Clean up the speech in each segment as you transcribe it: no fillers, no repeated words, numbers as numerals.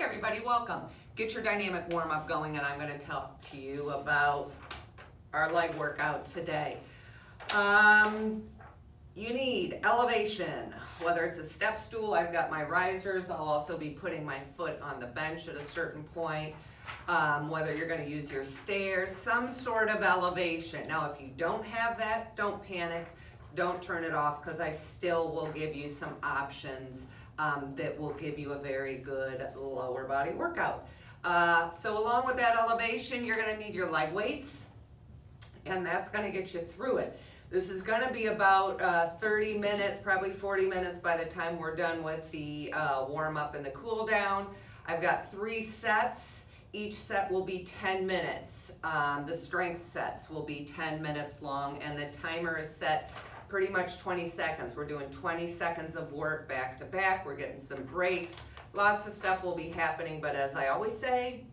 Hey everybody, welcome. Get your dynamic warm-up going and I'm going to talk to you about our leg workout today. You need elevation, whether it's a step stool. I've got my risers. I'll also be putting my foot on the bench at a certain point. Whether you're going to use your stairs, some sort of elevation. Now, if you don't have that, don't panic. Don't turn it off because I still will give you some options that will give you a very good lower body workout. So along with that elevation, you're going to need your leg weights, and that's going to get you through it. This is going to be about 30 minutes, probably 40 minutes by the time we're done with the warm-up and the cool-down. I've got 3 sets. Each set will be 10 minutes. The strength sets will be 10 minutes long, and the timer is set pretty much 20 seconds. We're doing 20 seconds of work back to back. We're getting some breaks. Lots of stuff will be happening, but as I always say,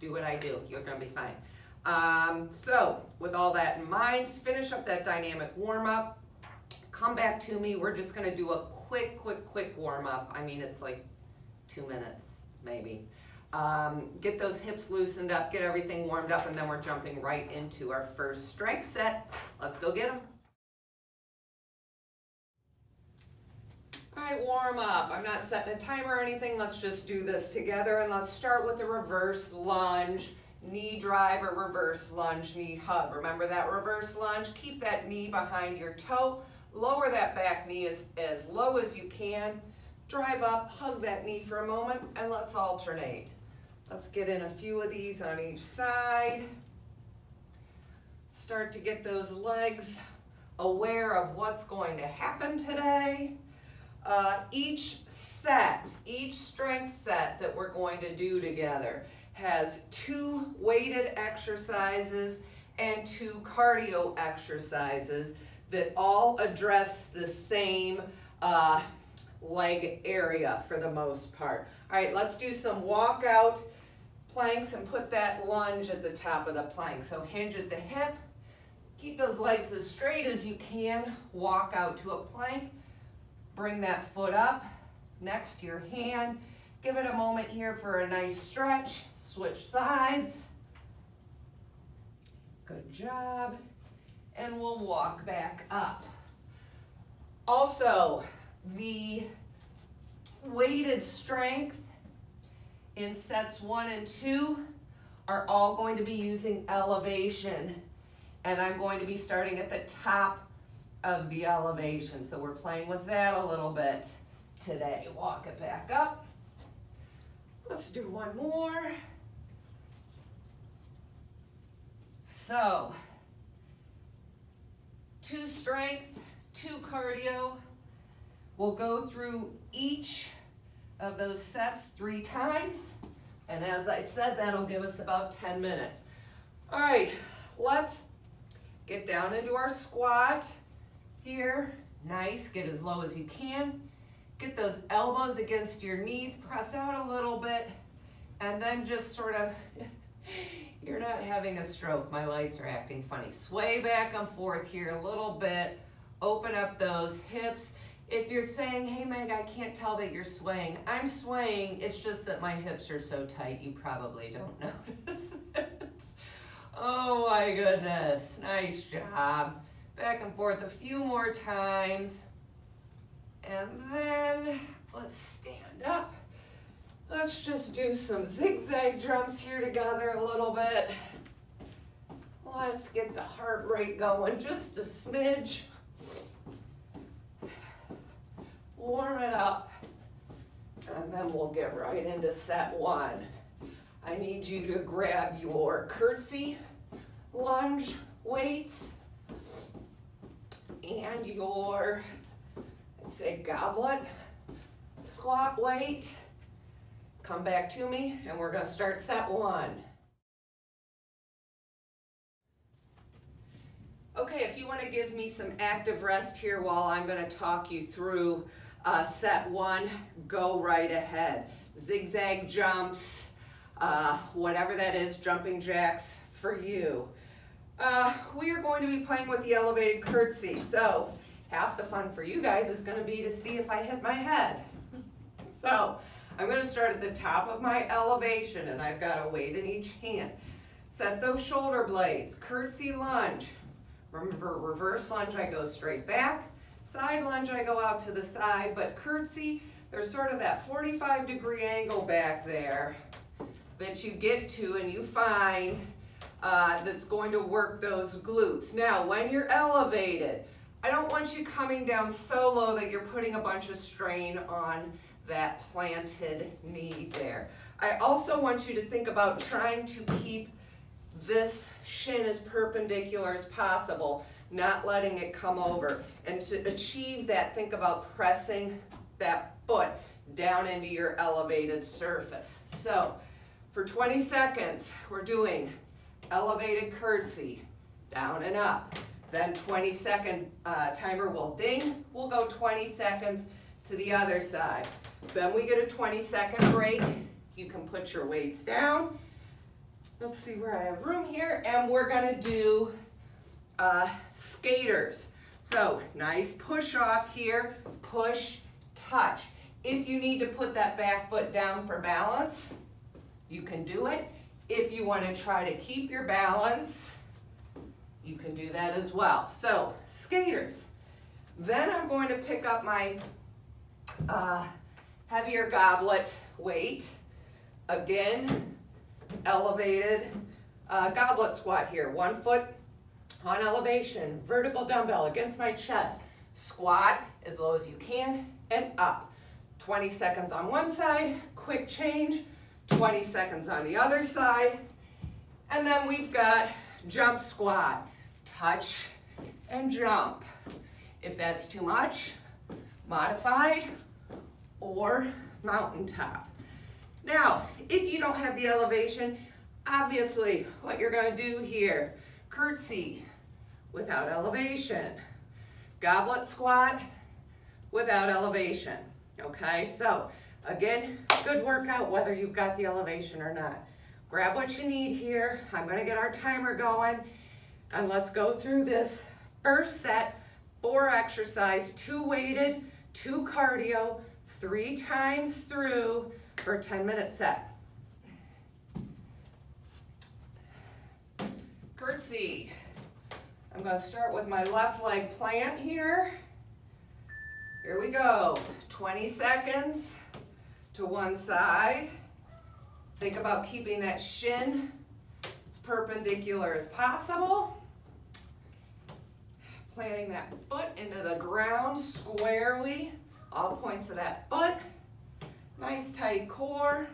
do what I do. You're going to be fine. So with all that in mind, finish up that dynamic warm-up. Come back to me. We're just going to do a quick warm-up. I mean, it's like 2 minutes, maybe. Get those hips loosened up, get everything warmed up, and then we're jumping right into our first strength set. Let's go get them. All right, warm up. I'm not setting a timer or anything. Let's just do this together, and let's start with the reverse lunge. Knee drive or reverse lunge, knee hug. Remember that reverse lunge? Keep that knee behind your toe. Lower that back knee as low as you can. Drive up, hug that knee for a moment, and let's alternate. Let's get in a few of these on each side. Start to get those legs aware of what's going to happen today. Each strength set that we're going to do together has 2 weighted exercises and 2 cardio exercises that all address the same leg area for the most part. All right, let's do some walkout planks and put that lunge at the top of the plank. So hinge at the hip, keep those legs as straight as you can, walk out to a plank, bring that foot up next to your hand, give it a moment here for a nice stretch, switch sides. Good job, and we'll walk back up. Also, the weighted strength in sets 1 and 2 are all going to be using elevation, and I'm going to be starting at the top of the elevation. So we're playing with that a little bit today. Walk it back up. Let's do one more. So 2 strength, 2 cardio. We'll go through each of those sets 3 times. And as I said, that'll give us about 10 minutes. All right, let's get down into our squat here. Nice, get as low as you can. Get those elbows against your knees, press out a little bit, and then just sort of, you're not having a stroke, my lights are acting funny. Sway back and forth here a little bit, open up those hips. If you're saying, hey Meg, I can't tell that you're swaying, I'm swaying, it's just that my hips are so tight, you probably don't notice it. Oh my goodness, nice job. Back and forth a few more times. And then let's stand up. Let's just do some zigzag jumps here together a little bit. Let's get the heart rate going just a smidge. Warm it up. And then we'll get right into set 1. I need you to grab your curtsy lunge weights and your, let's say, goblet squat weight. Come back to me and we're going to start set 1. Okay, if you want to give me some active rest here while I'm going to talk you through set 1, go right ahead. Zigzag jumps, whatever that is, jumping jacks for you. We are going to be playing with the elevated curtsy. So half the fun for you guys is going to be to see if I hit my head. So I'm going to start at the top of my elevation, and I've got a weight in each hand. Set those shoulder blades. Curtsy lunge. Remember, reverse lunge, I go straight back. Side lunge, I go out to the side. But curtsy, there's sort of that 45-degree angle back there that you get to and you find that's going to work those glutes. Now, when you're elevated, I don't want you coming down so low that you're putting a bunch of strain on that planted knee there. I also want you to think about trying to keep this shin as perpendicular as possible, not letting it come over. And to achieve that, think about pressing that foot down into your elevated surface. So for 20 seconds, we're doing elevated curtsy, down and up. Then 20-second timer will ding. We'll go 20 seconds to the other side. Then we get a 20-second break. You can put your weights down. Let's see where I have room here. And we're going to do skaters. So nice push off here, push, touch. If you need to put that back foot down for balance, you can do it. If you want to try to keep your balance, you can do that as well. So skaters. Then I'm going to pick up my heavier goblet weight. Again, elevated goblet squat here. 1 foot on elevation, vertical dumbbell against my chest. Squat as low as you can and up. 20 seconds on one side, quick change, 20 seconds on the other side. And then we've got jump squat, touch and jump. If that's too much, modified or mountaintop. Now, if you don't have the elevation, obviously what you're going to do here, curtsy without elevation, goblet squat without elevation. Okay, so again, good workout whether you've got the elevation or not. Grab what you need here. I'm going to get our timer going, and let's go through this first set, 4 exercise, 2 weighted, 2 cardio, 3 times through for a 10-minute set. Curtsy. I'm going to start with my left leg plant here. Here we go. 20 seconds to one side. Think about keeping that shin as perpendicular as possible. Planting that foot into the ground squarely, all points of that foot. Nice tight core.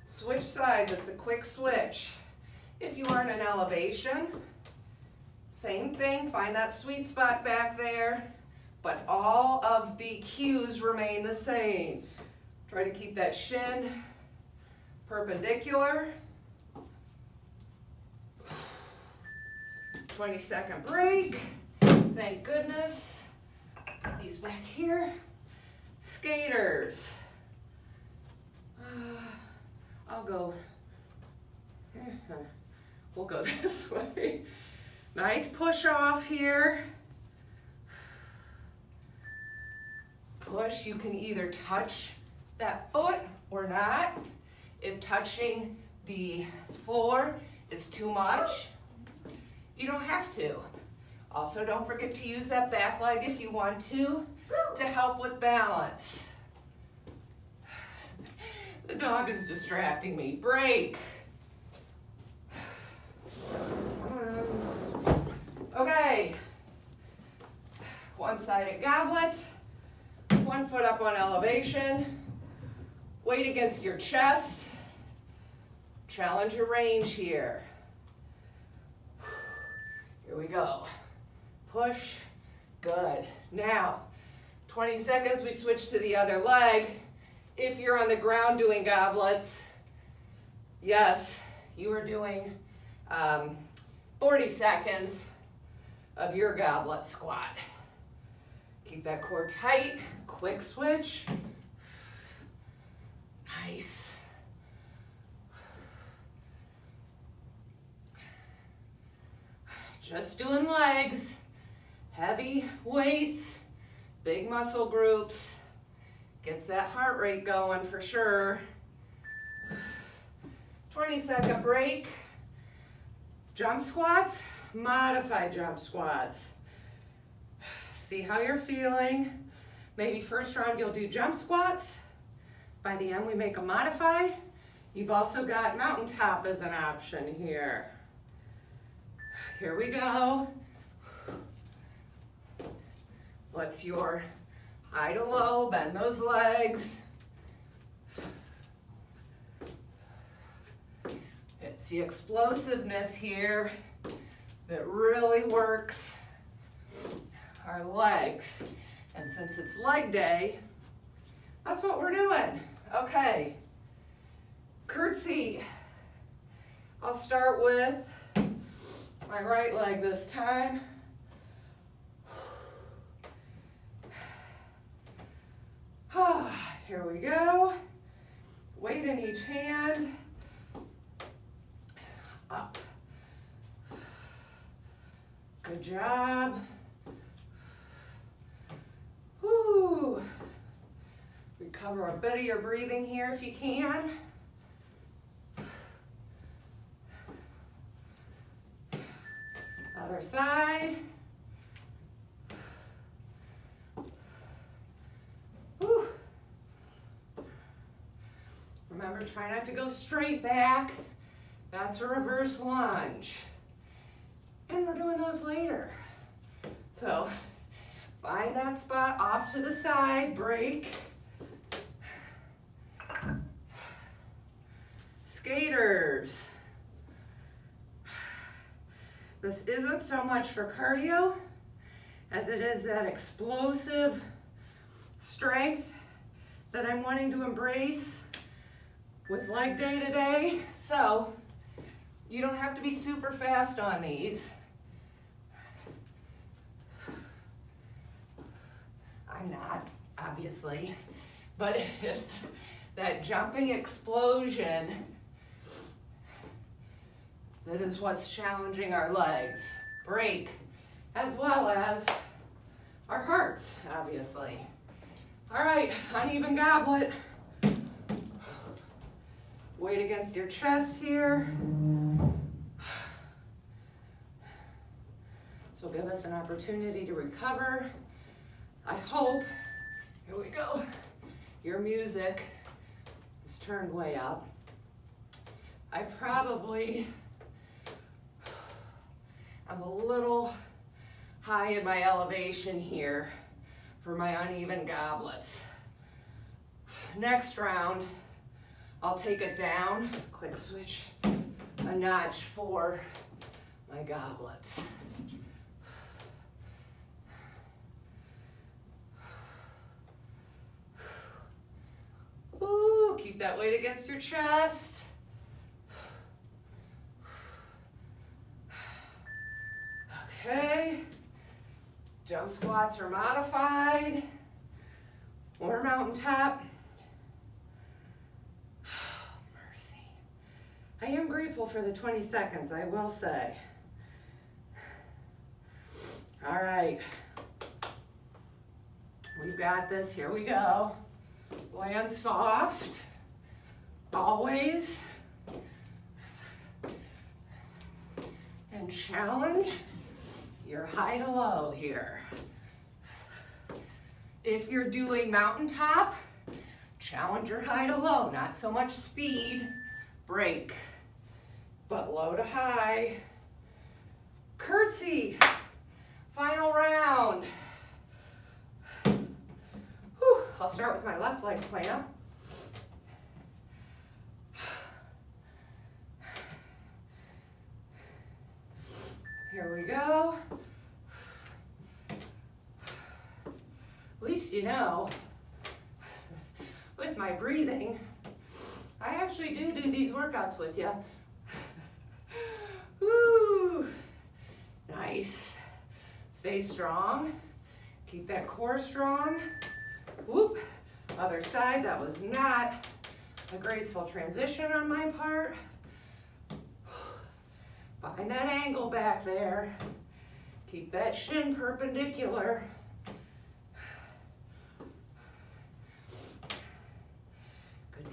Switch sides, it's a quick switch. If you aren't in elevation, same thing, find that sweet spot back there, but all of the cues remain the same. Try to keep that shin perpendicular. 20-second break. Thank goodness. Put these back here. Skaters. I'll go. We'll go this way. Nice push off here. Push, you can either touch that foot or not. If touching the floor is too much, you don't have to. Also, don't forget to use that back leg if you want to help with balance. The dog is distracting me. Break. Okay. One-sided goblet. 1 foot up on elevation. Weight against your chest. Challenge your range here. Here we go. Push. Good. Now, 20 seconds, we switch to the other leg. If you're on the ground doing goblets, yes, you are doing 40 seconds of your goblet squat. Keep that core tight. Quick switch. Nice. Just doing legs. Heavy weights, big muscle groups. Gets that heart rate going for sure. 20-second break. Jump squats, modified jump squats. See how you're feeling. Maybe first round you'll do jump squats. By the end we make a modified. You've also got mountaintop as an option here. Here we go. What's your high to low? Bend those legs. It's the explosiveness here that really works our legs. And since it's leg day, that's what we're doing. Okay. Curtsy. I'll start with my right leg this time. Here we go. Weight in each hand. Up. Good job. Woo. Recover a bit of your breathing here if you can. Other side. Woo. Remember, try not to go straight back. That's a reverse lunge. And we're doing those later. So find that spot off to the side, break. Skaters. This isn't so much for cardio as it is that explosive strength that I'm wanting to embrace with leg day today. So you don't have to be super fast on these. I'm not, obviously, but it's that jumping explosion that is what's challenging our legs. Break, as well as our hearts, obviously. All right, uneven goblet. Weight against your chest here. So give us an opportunity to recover. I hope, here we go, your music is turned way up. I probably am a little high in my elevation here for my uneven goblets. Next round, I'll take it down, quick switch, a notch for my goblets. Ooh, keep that weight against your chest. Okay, jump squats are modified, or mountaintop. Mercy. I am grateful for the 20 seconds, I will say. All right, we've got this, here we go. Land soft, always. And challenge your high to low here. If you're doing mountaintop, challenge your high to low, not so much speed, break, but low to high. Curtsy, final round. Whew. I'll start with my left leg plant. Here we go. At least you know, with my breathing, I actually do these workouts with you. Woo! Nice. Stay strong. Keep that core strong. Whoop. Other side, that was not a graceful transition on my part. Find that angle back there. Keep that shin perpendicular.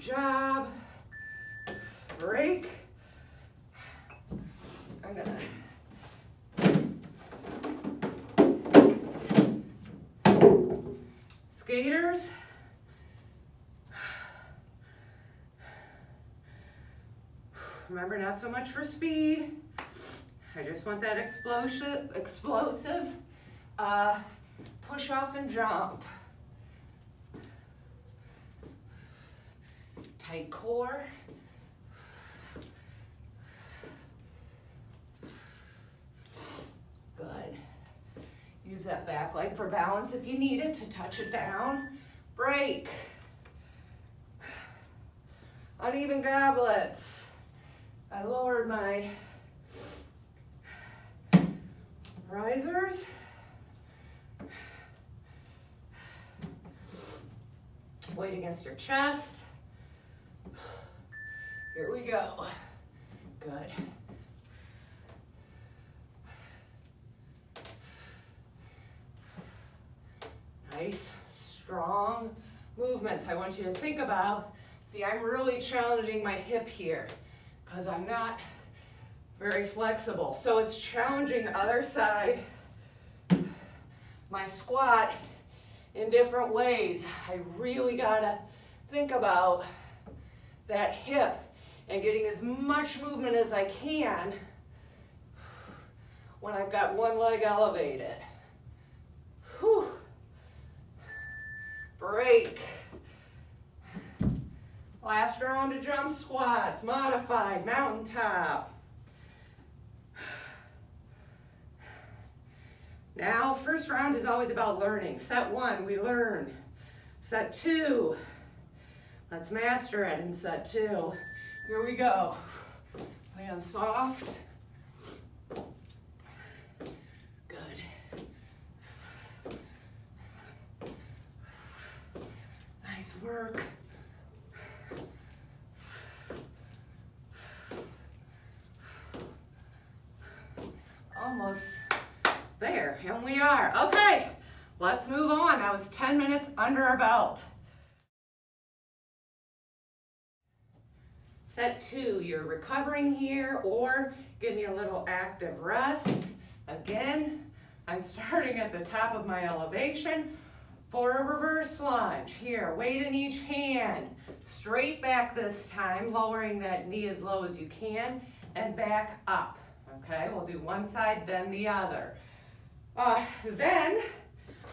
job. Break. I'm gonna skaters. Remember, not so much for speed. I just want that explosive push off and jump. Tight core. Good. Use that back leg for balance if you need it to touch it down. Break. Uneven goblets. I lowered my risers. Weight against your chest. Here we go. Good. Nice, strong movements. I want you to think about, see, I'm really challenging my hip here because I'm not very flexible. So it's challenging other side, my squat in different ways. I really gotta think about that hip and getting as much movement as I can when I've got one leg elevated. Whew. Break. Last round of jump squats, modified, mountaintop. Now, first round is always about learning. Set one, we learn. Set two, let's master it in set two. Here we go. Play on soft. Good. Nice work. Almost there, and we are. Okay, let's move on. That was 10 minutes under our belt. Set two, you're recovering here or give me a little active rest. Again, I'm starting at the top of my elevation for a reverse lunge. Here, weight in each hand, straight back this time, lowering that knee as low as you can, and back up. Okay, we'll do one side, then the other. Then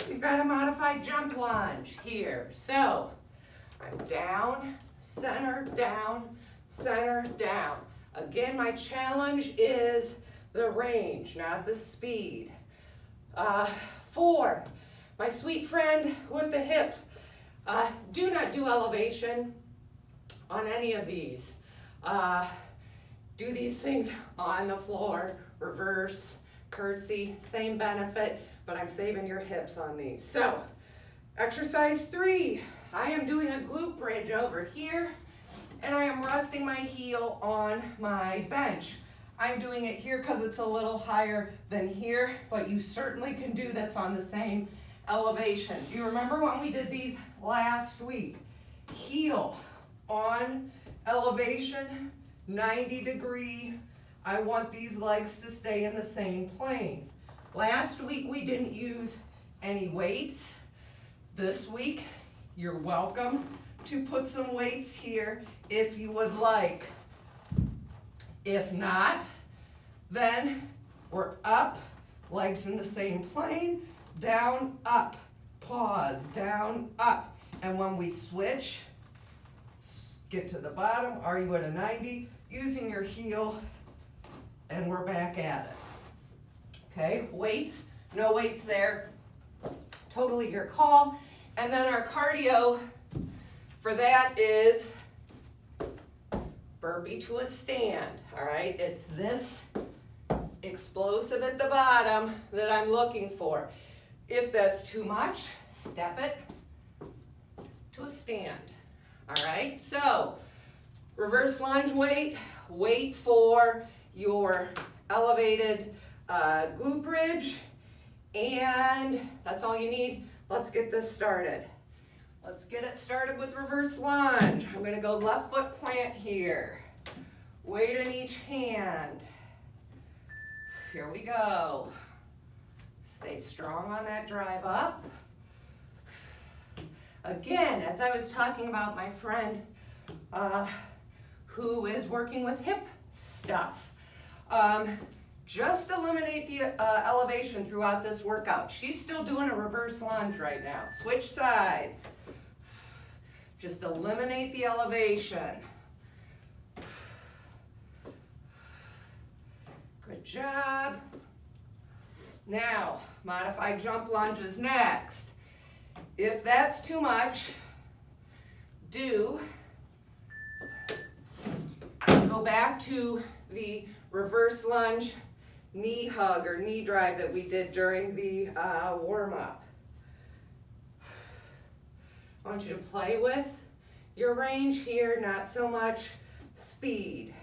we've got a modified jump lunge here. So I'm down, center, down, center, down. Again, my challenge is the range, not the speed. 4, my sweet friend with the hip. Do not do elevation on any of these. Do these things on the floor, reverse, curtsy, same benefit, but I'm saving your hips on these. So, exercise 3, I am doing a glute bridge over here, and I am resting my heel on my bench. I'm doing it here because it's a little higher than here, but you certainly can do this on the same elevation. Do you remember when we did these last week? Heel on elevation, 90 degree. I want these legs to stay in the same plane. Last week we didn't use any weights. This week, you're welcome to put some weights here if you would like. If not, then we're up, legs in the same plane, down, up, pause, down, up. And when we switch, get to the bottom, are you at a 90? Using your heel, and we're back at it. Okay, weights, no weights there, totally your call. And then our cardio for that is burpee to a stand, all right? It's this explosive at the bottom that I'm looking for. If that's too much, step it to a stand, all right? So, reverse lunge weight, wait for your elevated glute bridge, and that's all you need. Let's get this started. Let's get it started with reverse lunge. I'm going to go left foot plant here. Weight in each hand. Here we go. Stay strong on that drive up. Again, as I was talking about my friend who is working with hip stuff, just eliminate the elevation throughout this workout. She's still doing a reverse lunge right now. Switch sides. Just eliminate the elevation. Good job. Now, modified jump lunges next. If that's too much, go back to the reverse lunge knee hug or knee drive that we did during the warm-up. I want you to play with your range here, not so much speed.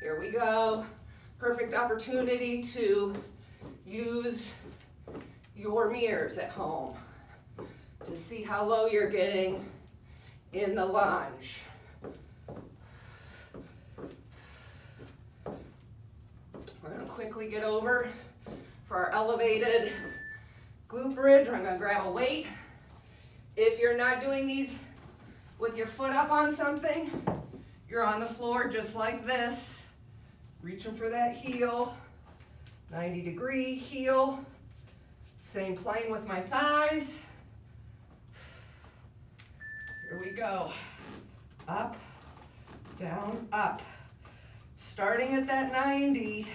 Here we go. Perfect opportunity to use your mirrors at home to see how low you're getting in the lunge. We're going to quickly get over for our elevated glute bridge. I'm going to grab a weight. If you're not doing these with your foot up on something, you're on the floor just like this, reaching for that heel, 90-degree heel. Same plane with my thighs. Here we go. Up, down, up. Starting at that 90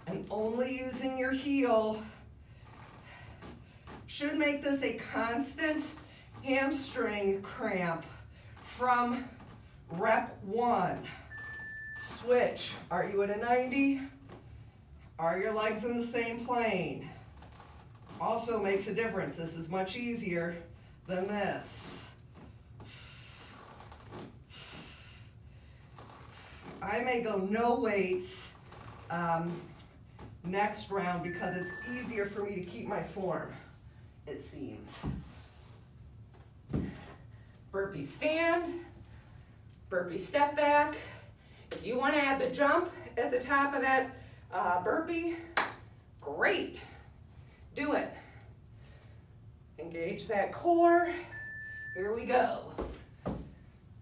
and only using your heel should make this a constant hamstring cramp from rep 1. Switch. Are you at a 90? Are your legs in the same plane? Also makes a difference. This is much easier than this. I may go no weights next round because it's easier for me to keep my form, it seems. Burpee stand, burpee step back. If you want to add the jump at the top of that burpee, great, do it. Engage that core, here we go.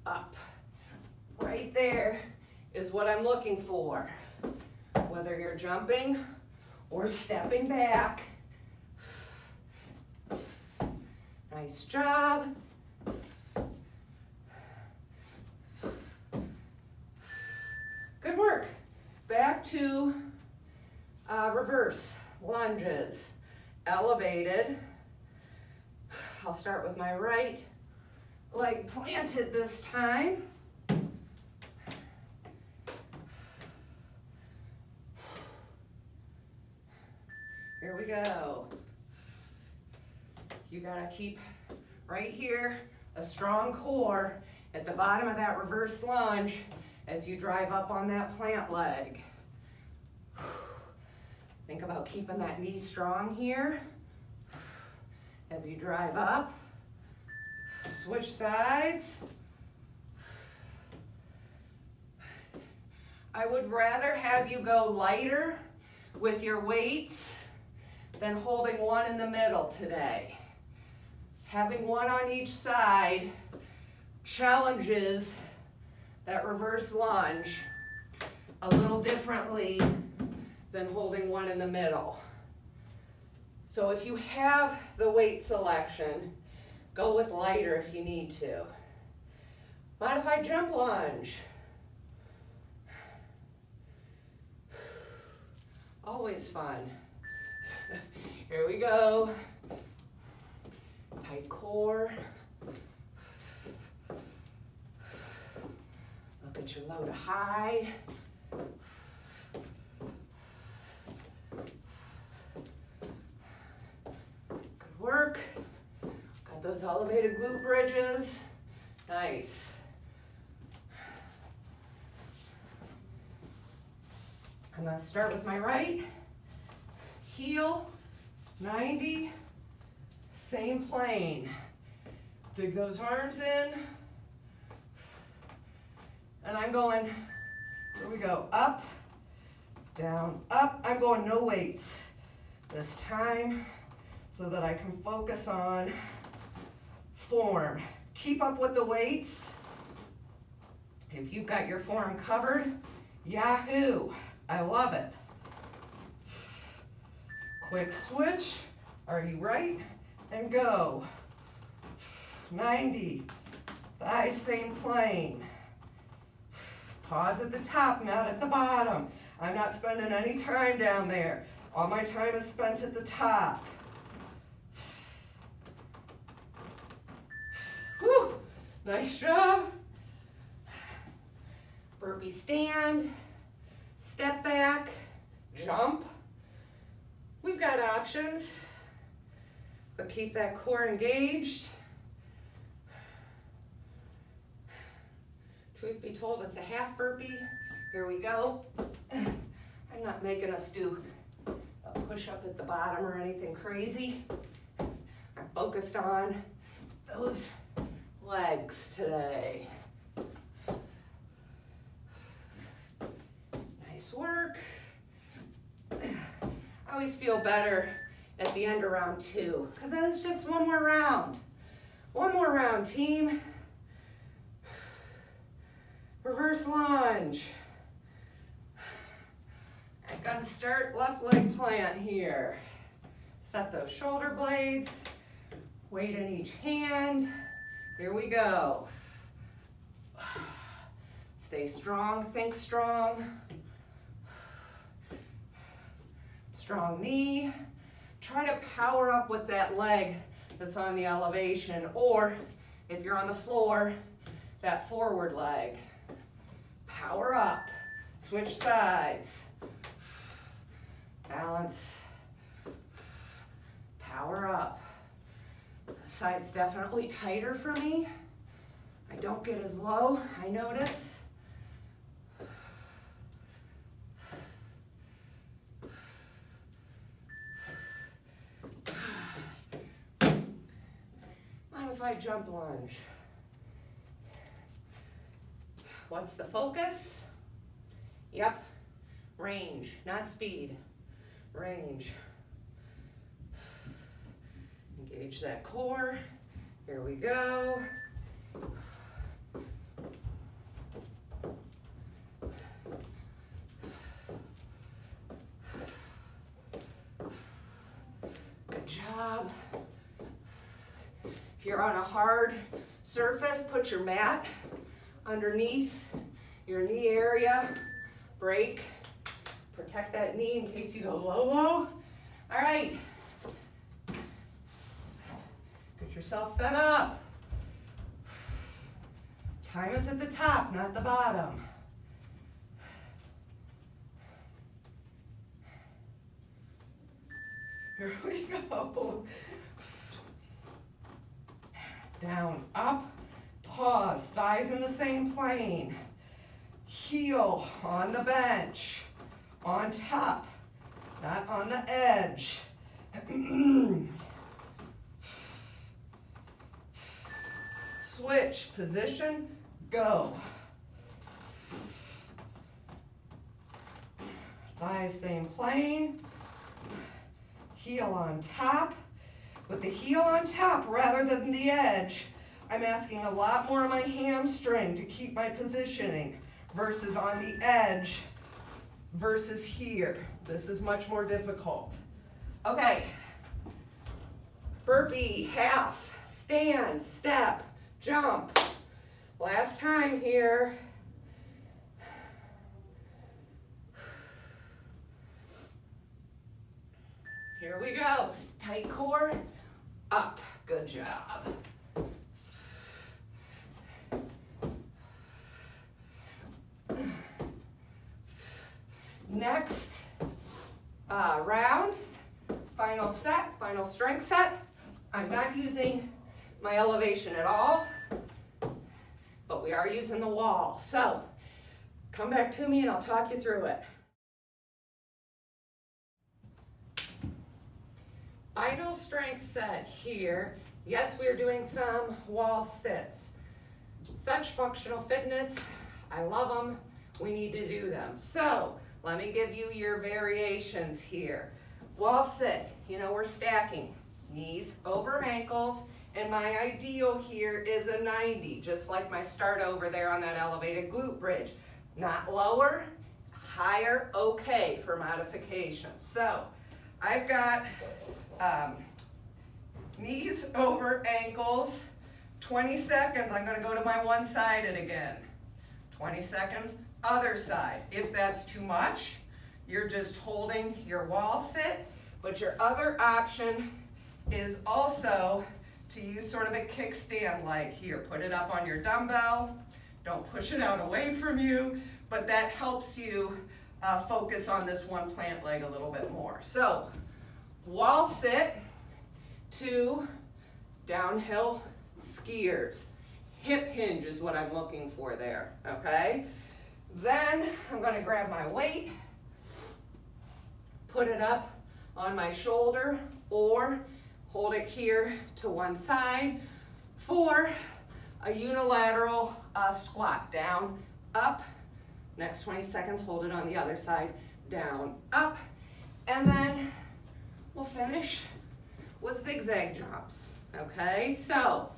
Up, right there is what I'm looking for. Whether you're jumping or stepping back. Nice job. Good work. Back to reverse lunges. Elevated. I'll start with my right leg planted this time. Here we go. You gotta keep right here a strong core at the bottom of that reverse lunge as you drive up on that plant leg. Think about keeping that knee strong here as you drive up. Switch sides. I would rather have you go lighter with your weights than holding one in the middle today. Having one on each side challenges that reverse lunge a little differently than holding one in the middle. So if you have the weight selection, go with lighter if you need to. Modified jump lunge. Always fun. Here we go. Tight core. Look at your low to high. Good work. Got those elevated glute bridges. Nice. I'm going to start with my right heel, 90, same plane. Dig those arms in. And I'm going, here we go, up, down, up. I'm going no weights this time so that I can focus on form. Keep up with the weights. If you've got your form covered, yahoo, I love it. Quick switch, are you right? And go. 90, thighs same plane. Pause at the top, not at the bottom. I'm not spending any time down there. All my time is spent at the top. Whew, nice job. Burpee stand, step back, jump. We've got options, but keep that core engaged. Truth be told, it's a half burpee. Here we go. I'm not making us do a push-up at the bottom or anything crazy. I'm focused on those legs today. Nice work. I always feel better at the end of round 2, because then it's just one more round. One more round, team. Reverse lunge. I'm gonna start left leg plant here. Set those shoulder blades, weight in each hand. Here we go. Stay strong, think strong. Strong knee. Try to power up with that leg that's on the elevation, or if you're on the floor, that forward leg. Power up, switch sides, balance, power up. The side's definitely tighter for me. I don't get as low, I notice. Modified jump lunge. What's the focus? Yep, range, not speed. Range. Engage that core. Here we go. Good job. If you're on a hard surface, put your mat underneath your knee area. Break. Protect that knee in case you go low. All right. Get yourself set up. Time is at the top, not the bottom. Here we go. Down, up, pause, thighs in the same plane. Heel on the bench, on top, not on the edge. Switch, position, go. Thighs same plane, heel on top. With the heel on top rather than the edge, I'm asking a lot more of my hamstring to keep my positioning versus on the edge versus here. This is much more difficult. Okay, burpee, half, stand, step, jump. Last time here. Here we go, tight core, up, good job. Next round, final set, final strength set. I'm not using my elevation at all, but we are using the wall. So come back to me and I'll talk you through it. Idle strength set here. Yes, we are doing some wall sits. Such functional fitness. I love them. We need to do them. So let me give you your variations here. Wall sit, you know, we're stacking knees over ankles, and my ideal here is a 90, just like my start over there on that elevated glute bridge. Not lower, higher, okay for modification. So I've got knees over ankles, 20 seconds, I'm gonna go to my one-sided again. 20 seconds, other side. If that's too much, you're just holding your wall sit, but your other option is also to use sort of a kickstand like here. Put it up on your dumbbell, don't push it out away from you, but that helps you focus on this one plant leg a little bit more. So, wall sit to downhill skiers. Hip hinge is what I'm looking for there, okay? Then I'm gonna grab my weight, put it up on my shoulder, or hold it here to one side for a unilateral squat. Down, up, next 20 seconds, hold it on the other side, down, up, and then we'll finish with zigzag jumps, okay? So,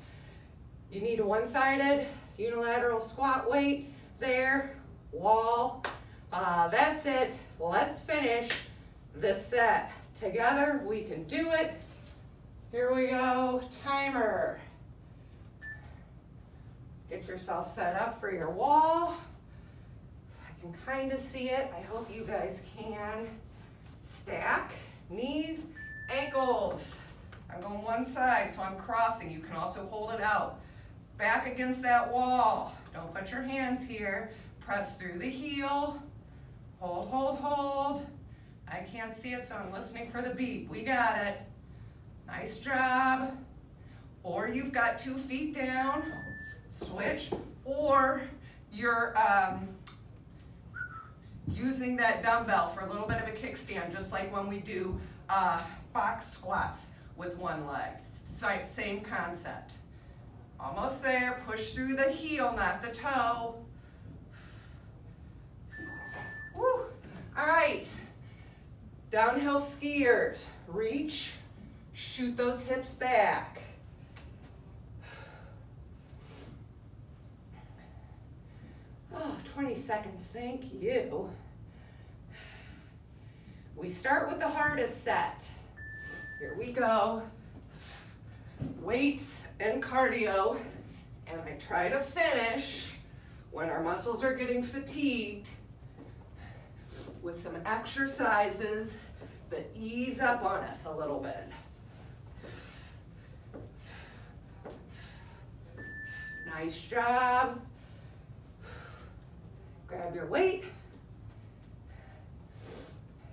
you need a one-sided unilateral squat weight there, wall. That's it. Let's finish this set. Together, we can do it. Here we go, timer. Get yourself set up for your wall. I can kind of see it. I hope you guys can. Stack, knees, ankles. I'm going one side, so I'm crossing. You can also hold it out. Back against that wall. Don't put your hands here. Press through the heel. Hold, hold, hold. I can't see it, so I'm listening for the beep. We got it. Nice job. Or you've got 2 feet down. Switch. Or you're using that dumbbell for a little bit of a kickstand, just like when we do box squats with one leg. Same concept. Almost there, push through the heel, not the toe. Woo. All right, downhill skiers. Reach, shoot those hips back. Oh, 20 seconds, thank you. We start with the hardest set. Here we go. Weights and cardio, and I try to finish when our muscles are getting fatigued with some exercises that ease up on us a little bit. Nice job. Grab your weight.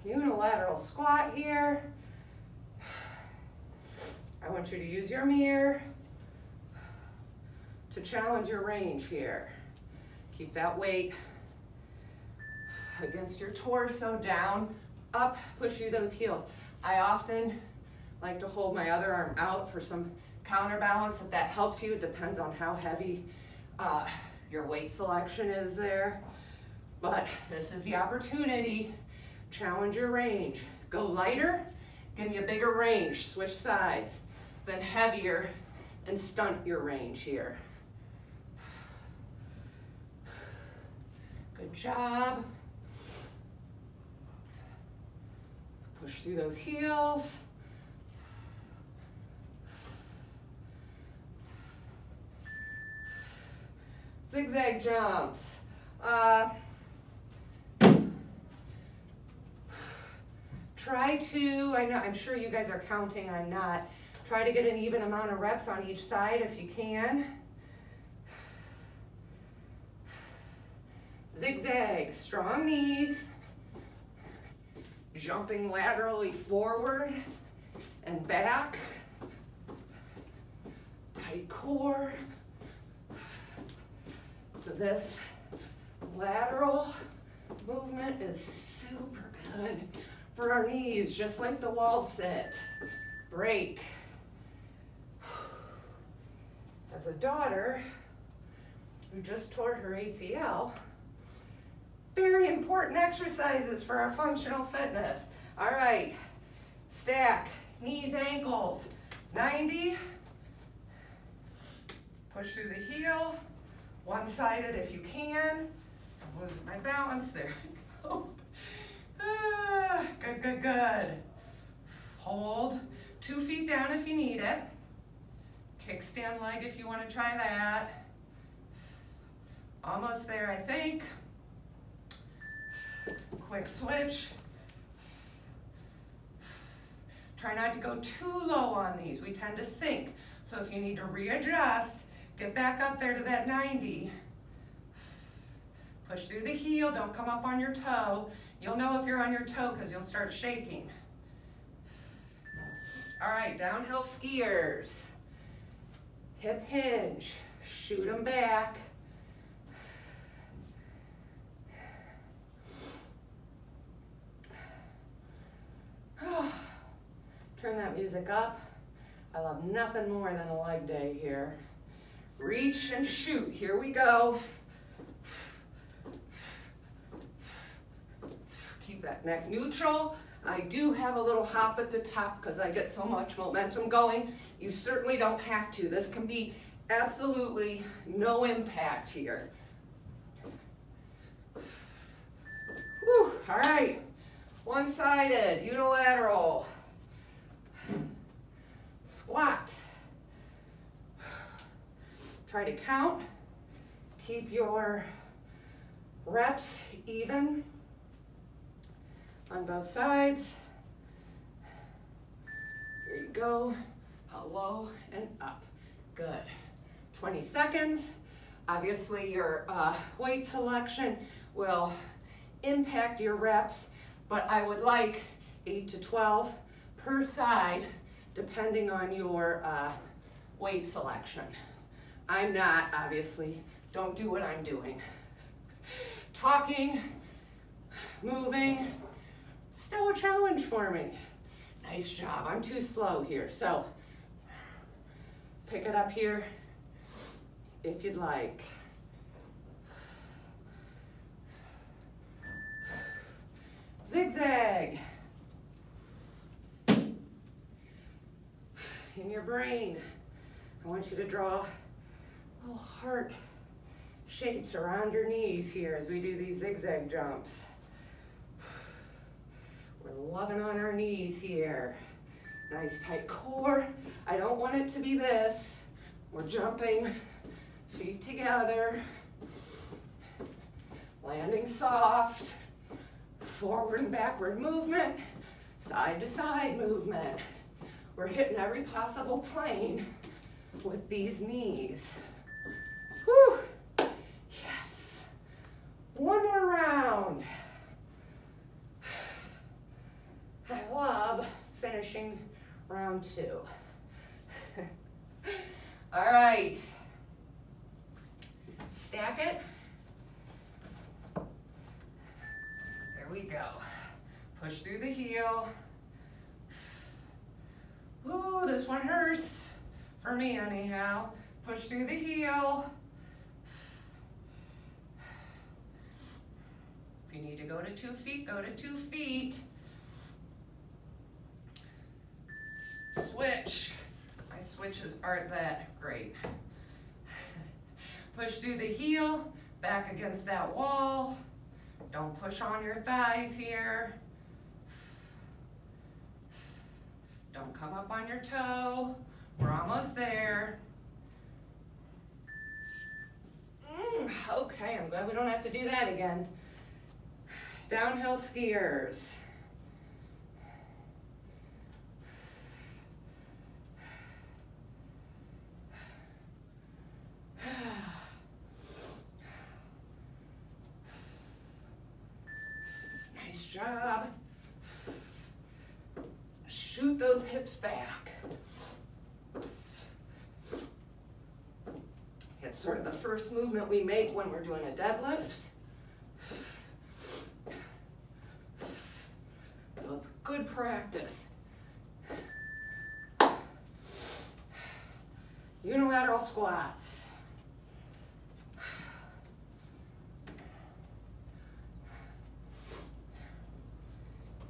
Unilateral squat here. I want you to use your mirror to challenge your range here. Keep that weight against your torso, down, up, push through those heels. I often like to hold my other arm out for some counterbalance. If that helps you, it depends on how heavy your weight selection is there. But this is the opportunity. Challenge your range. Go lighter, give me a bigger range, switch sides. Then heavier and stunt your range here. Good job. Push through those heels. Zigzag jumps. Try to, I'm sure you guys are counting, I'm not. Try to get an even amount of reps on each side if you can. Zigzag, strong knees. Jumping laterally forward and back. Tight core. So this lateral movement is super good for our knees, just like the wall sit. break. As a daughter who just tore her ACL, very important exercises for our functional fitness. All right, stack, knees, ankles, 90. Push through the heel, one-sided if you can. I'm losing my balance, there we go. Good, good, good. Hold, 2 feet down if you need it. Kickstand leg if you want to try that. Almost there, I think. Quick switch. Try not to go too low on these. We tend to sink. So if you need to readjust, get back up there to that 90. Push through the heel, don't come up on your toe. You'll know if you're on your toe because you'll start shaking. All right, downhill skiers. Hip hinge, shoot them back. Turn that music up. I love nothing more than a leg day here. Reach and shoot, here we go. Keep that neck neutral. I do have a little hop at the top because I get so much momentum going. You certainly don't have to. This can be absolutely no impact here. Whew, all right, one-sided, unilateral. Squat. Try to count. Keep your reps even on both sides. Here you go. Hello and up. Good. 20 seconds. Obviously your weight selection will impact your reps, but I would like 8 to 12 per side depending on your weight selection. I'm not, obviously, don't do what I'm doing. Talking, moving, still a challenge for me. Nice job, I'm too slow here, so pick it up here if you'd like. Zigzag. In your brain, I want you to draw little heart shapes around your knees here as we do these zigzag jumps. We're loving on our knees here. Nice tight core. I don't want it to be this. We're jumping, feet together, landing soft, forward and backward movement, side to side movement. We're hitting every possible plane with these knees. Whew. Yes. One more round. I love finishing round 2. All right. Stack it. There we go. Push through the heel. Ooh, this one hurts. For me, anyhow. Push through the heel. If you need to go to 2 feet, go to 2 feet. Switch. My switches aren't that great. Push through the heel, back against that wall. Don't push on your thighs here. Don't come up on your toe. We're almost there. Okay, I'm glad we don't have to do that again. Downhill skiers. Nice job. Shoot those hips back. It's sort of the first movement we make when we're doing a deadlift. So it's good practice. Unilateral squats.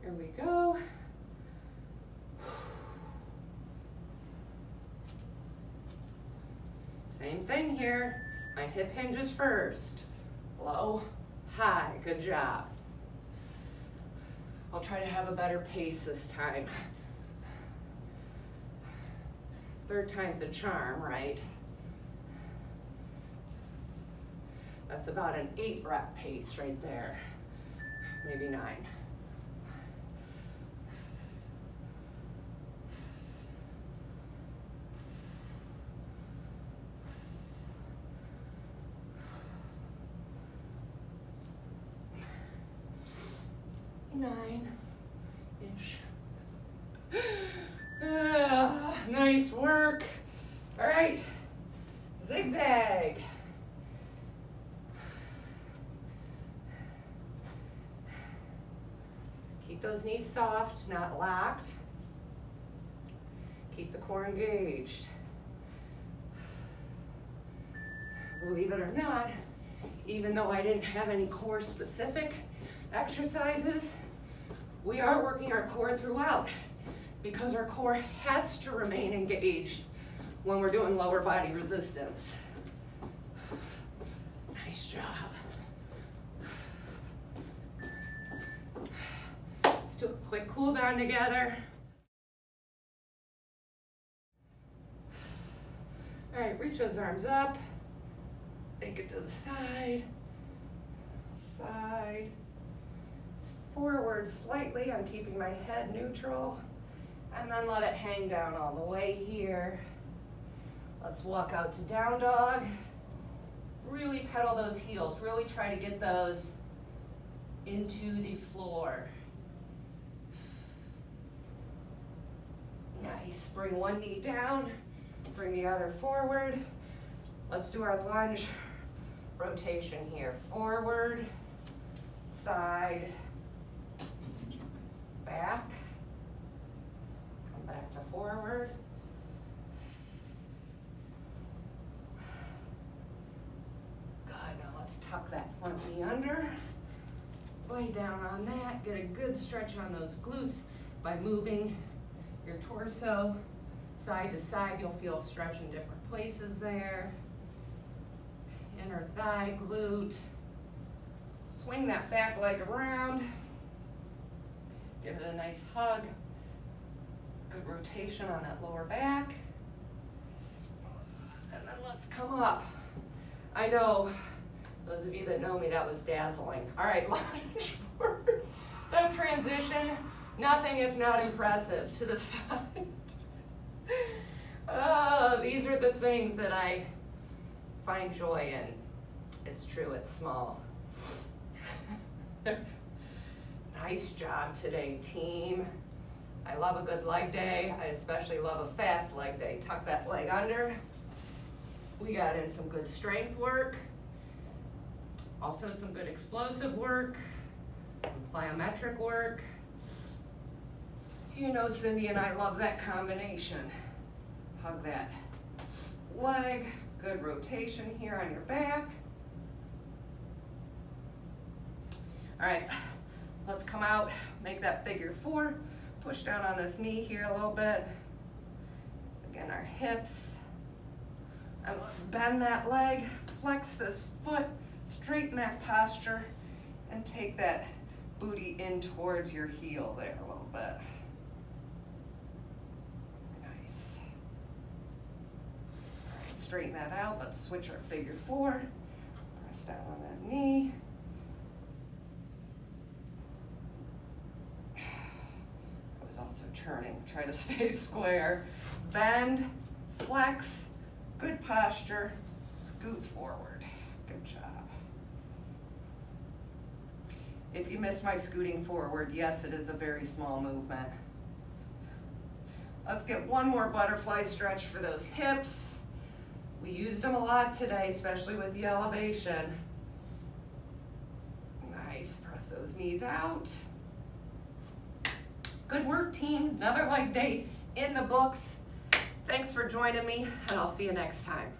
Here we go. Same thing here. My hip hinges first. Low, high, good job. I'll try to have a better pace this time. Third time's a charm, right? That's about an 8 rep pace right there. Maybe 9. Nine-ish. Nice work. All right, zigzag. Keep those knees soft, not locked. Keep the core engaged. Believe it or not, even though I didn't have any core specific exercises, we are working our core throughout because our core has to remain engaged when we're doing lower body resistance. Nice job. Let's do a quick cool down together. All right, reach those arms up. Take it to the side, side. Forward slightly, I'm keeping my head neutral, and then let it hang down all the way here. Let's walk out to down dog. Really pedal those heels, really try to get those into the floor. Nice, bring one knee down, bring the other forward. Let's do our lunge rotation here. Forward, side, back, come back to forward. Good, now let's tuck that front knee under. Lay down on that, get a good stretch on those glutes by moving your torso side to side. You'll feel stretch in different places there. Inner thigh, glute. Swing that back leg around. Give it a nice hug. Good rotation on that lower back. And then let's come up. I know, those of you that know me, that was dazzling. All right, lunge forward. That transition, nothing if not impressive. To the side. Oh, these are the things that I find joy in. It's true, it's small. Nice job today, team. I love a good leg day. I especially love a fast leg day. Tuck that leg under. We got in some good strength work. Also some good explosive work, some plyometric work. You know Cindy and I love that combination. Hug that leg. Good rotation here on your back. All right, let's come out, make that figure 4. Push down on this knee here a little bit. Again, our hips. And let's bend that leg, flex this foot, straighten that posture, and take that booty in towards your heel there a little bit. Nice. All right, straighten that out. Let's switch our figure 4. Press down on that knee. Also turning, try to stay square. Bend, flex, good posture, scoot forward. Good job. If you miss my scooting forward, yes, it is a very small movement. Let's get one more butterfly stretch for those hips. We used them a lot today, especially with the elevation. Nice, press those knees out. Good work, team. Another leg day in the books. Thanks for joining me, and I'll see you next time.